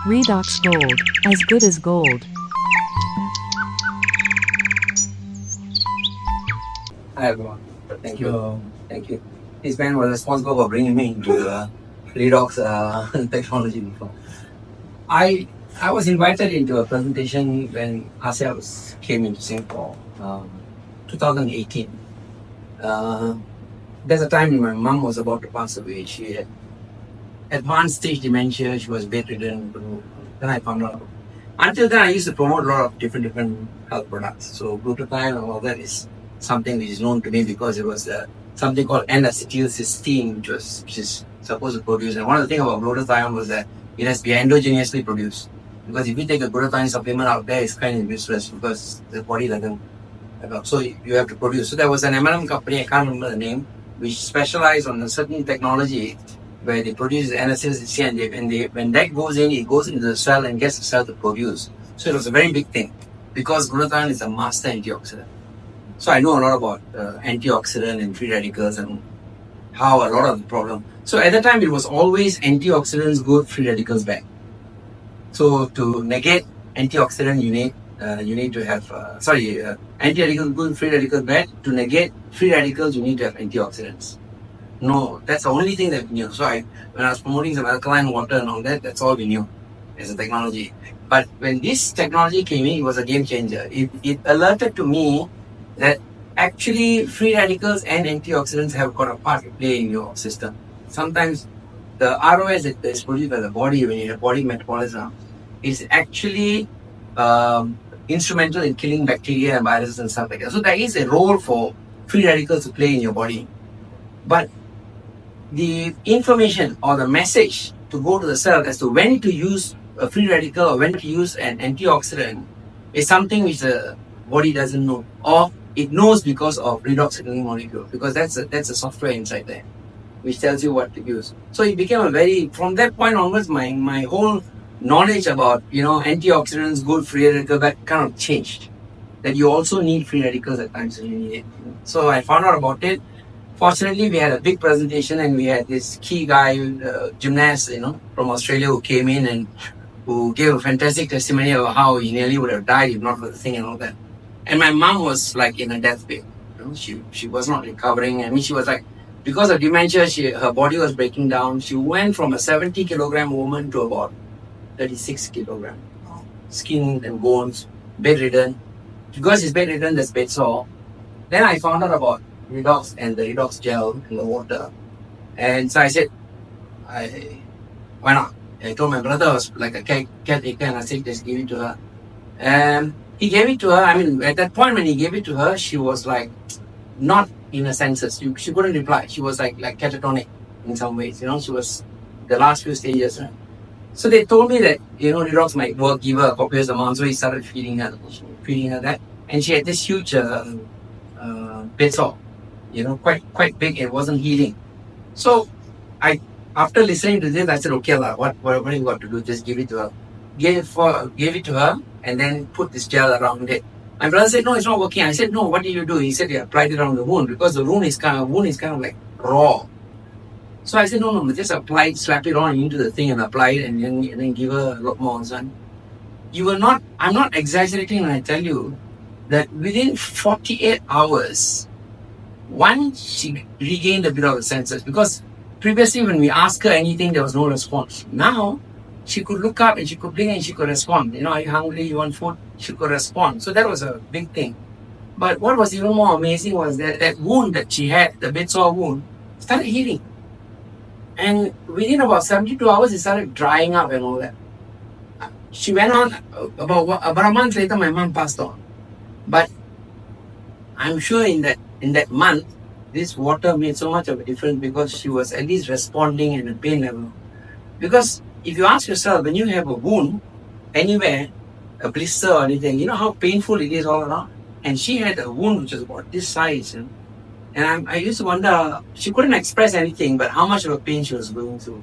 Redox Gold, as good as gold. Hi everyone. Thank you. Thank you. This man was responsible for bringing me into redox technology before. I was invited into a presentation when ASEA came into Singapore, 2018. There's a time when my mom was about to pass away. She had advanced stage dementia. She was bedridden. Then I found out. Until then, I used to promote a lot of different health products. So glutathione and all that is something which is known to me because it was something called N-acetylcysteine, which is supposed to produce. And one of the things about glutathione was that it has to be endogenously produced. Because if you take a glutathione supplement out there, it's kind of useless because the body doesn't. So you have to produce. So there was an M&M company, I can't remember the name, which specialized on a certain technology where they produce N-acetylcysteine, and when that goes in, it goes into the cell and gets the cell to produce. So it was a very big thing because glutathione is a master antioxidant. So I know a lot about antioxidant and free radicals and how a lot of the problem. So at the time, it was always antioxidants good, free radicals bad. So to negate antioxidant, you need to have anti-radicals good, free radicals bad. To negate free radicals, you need to have antioxidants. No, that's the only thing that we knew. So when I was promoting some alkaline water and all that, that's all we knew as a technology. But when this technology came in, it was a game changer. It alerted to me that actually free radicals and antioxidants have got a part to play in your system. Sometimes the ROS that is produced by the body when you have body metabolism is actually instrumental in killing bacteria and viruses and stuff like that. So there is a role for free radicals to play in your body. But the information or the message to go to the cell as to when to use a free radical or when to use an antioxidant is something which the body doesn't know, or it knows because of redox signaling molecule, because that's a software inside there which tells you what to use. So it became from that point onwards, my whole knowledge about antioxidants, good free radicals, that kind of changed. That you also need free radicals at times when you need it. So I found out about it. Fortunately, we had a big presentation and we had this key guy, gymnast, from Australia who came in and who gave a fantastic testimony of how he nearly would have died if not for the thing and all that. And my mom was like in a deathbed. She was not recovering. I mean, she was like, because of dementia, her body was breaking down. She went from a 70 kilogram woman to about 36 kilogram. Skin and bones, bedridden. Because she's bedridden, there's bed sore. Then I found out about redox and the redox gel in the water. And so I said, why not? I told my brother I was like a caretaker and I said, just give it to her. And he gave it to her. I mean, at that point when he gave it to her, she was like not in her senses. She couldn't reply. She was like catatonic in some ways. She was the last few stages. Right? So they told me that, redox might work, give her a copious amount. So he started feeding her that. And she had this huge bed sore, quite big. It wasn't healing. So after listening to this, I said, okay, what do you got to do? Just give it to her. Gave it to her and then put this gel around it. My brother said, no, it's not working. I said, no, what did you do? He said, he applied it on the wound because the wound is kind of like raw. So I said, no, just slap it on into the thing and apply it and then give her a lot more, son. I'm not exaggerating when I tell you that within 48 hours, she regained a bit of the senses, because previously when we asked her anything, there was no response. Now, she could look up and she could blink and she could respond. Are you hungry? You want food? She could respond. So that was a big thing. But what was even more amazing was that wound that she had, the bed sore wound, started healing. And within about 72 hours, it started drying up and all that. She went on, about a month later, my mom passed on. But I'm sure in that month, this water made so much of a difference because she was at least responding at the pain level. Because if you ask yourself, when you have a wound anywhere, a blister or anything, you know how painful it is all around? And she had a wound which was about this size. And I used to wonder, she couldn't express anything, but how much of a pain she was going through.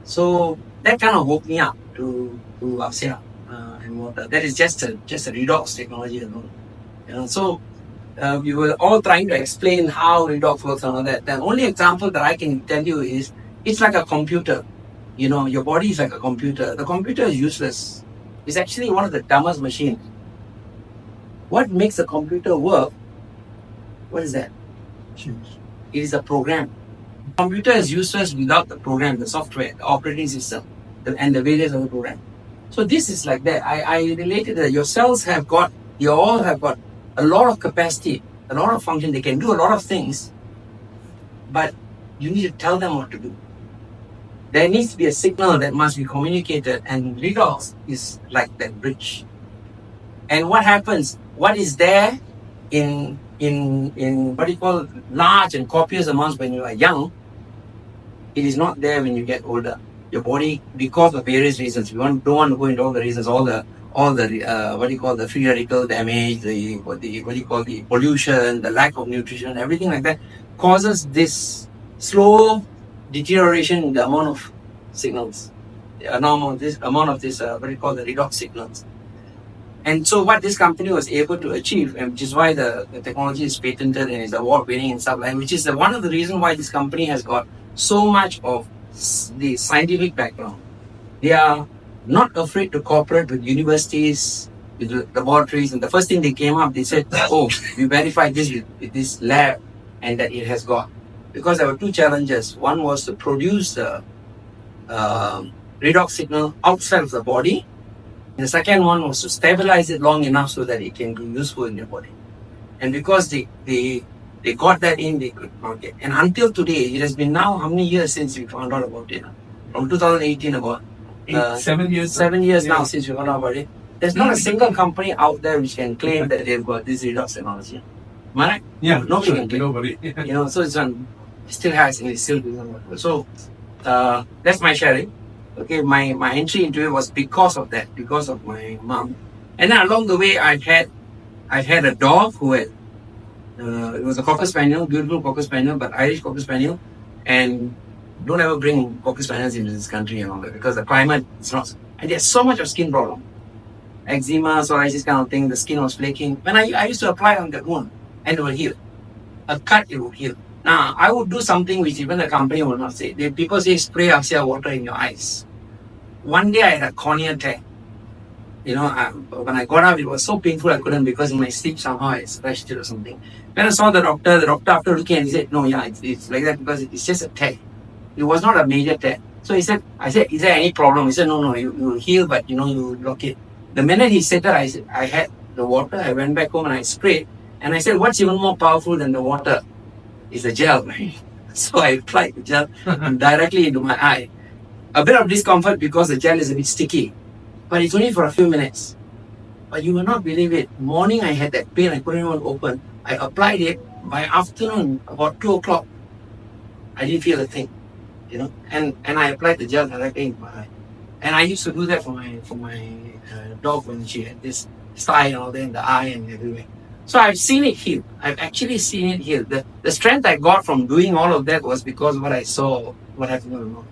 So that kind of woke me up to ASEA and water. That is just a redox technology alone. So we were all trying to explain how redox works and all that. The only example that I can tell you is, it's like a computer. your body is like a computer. The computer is useless. It's actually one of the dumbest machines. What makes a computer work? What is that? It is a program. The computer is useless without the program, the software, the operating system, and the various other programs. So this is like that. I related that your cells you all have got a lot of capacity, a lot of function. They can do a lot of things, but you need to tell them what to do. There needs to be a signal that must be communicated, and redox is like that bridge. And what happens? What is there in what you call large and copious amounts when you are young, it is not there when you get older. Your body, because of various reasons, don't want to go into all the reasons, all the what you call the free radical damage, the pollution, the lack of nutrition, everything like that causes this slow deterioration in the amount of signals, the amount of this what you call the redox signals. And so what this company was able to achieve, and which is why the technology is patented and is award winning and stuff like that, which is one of the reasons why this company has got so much of the scientific background. They are not afraid to cooperate with universities, with laboratories, and the first thing they came up, they said, oh, we verified this with this lab and that it has got. Because there were two challenges. One was to produce the redox signal outside of the body. And the second one was to stabilize it long enough so that it can be useful in your body. And because they got that in, they could not get. And until today, it has been now how many years since we found out about it? From 2018 about 7 years. 7 years now since we found out about it. There's not a single company out there which can claim that they've got this redox technology. Am I right? Yeah, Nobody can claim. nobody. So it's still has and it's still doing well. So that's my sharing. Okay, my entry into it was because of that, because of my mom. And then along the way, I've had a dog who had it was a Cocker Spaniel, beautiful Cocker Spaniel, but Irish Cocker Spaniel. And don't ever bring Cocker Spaniels into this country and all that because the climate is not. And there's so much of skin problem, eczema, psoriasis kind of thing. The skin was flaking. When I used to apply on that wound, and it will heal. A cut, it will heal. Now, I would do something which even the company will not say. People say spray ASEA water in your eyes. One day I had a cornea tear. When I got up, it was so painful I couldn't because in my sleep somehow I scratched it or something. When I saw the doctor after looking at it, he said, no, yeah, it's like that because it's just a tear. It was not a major tear. So I said, is there any problem? He said, no, you will heal, but you lock it. The minute he said that, I had the water, I went back home and I sprayed. And I said, what's even more powerful than the water? Is the gel, right? So I applied the gel directly into my eye. A bit of discomfort because the gel is a bit sticky, but it's only for a few minutes. But you will not believe it. Morning I had that pain, I couldn't even open. I applied it. By afternoon, about 2 o'clock, I didn't feel a thing, And I applied the gel directly in my eye. And I used to do that for my dog when she had this sty and all that in the eye and everywhere. So I've seen it heal. I've actually seen it heal. The strength I got from doing all of that was because what I saw, what happened to the mouth.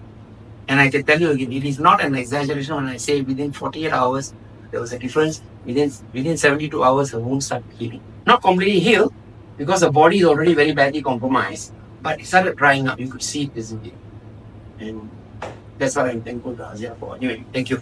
And I can tell you again, it is not an exaggeration when I say within 48 hours, there was a difference. Within 72 hours, the wound started healing. Not completely healed, because the body is already very badly compromised, but it started drying up. You could see it visibly. And that's what I'm thankful to ASEA for. Anyway, thank you.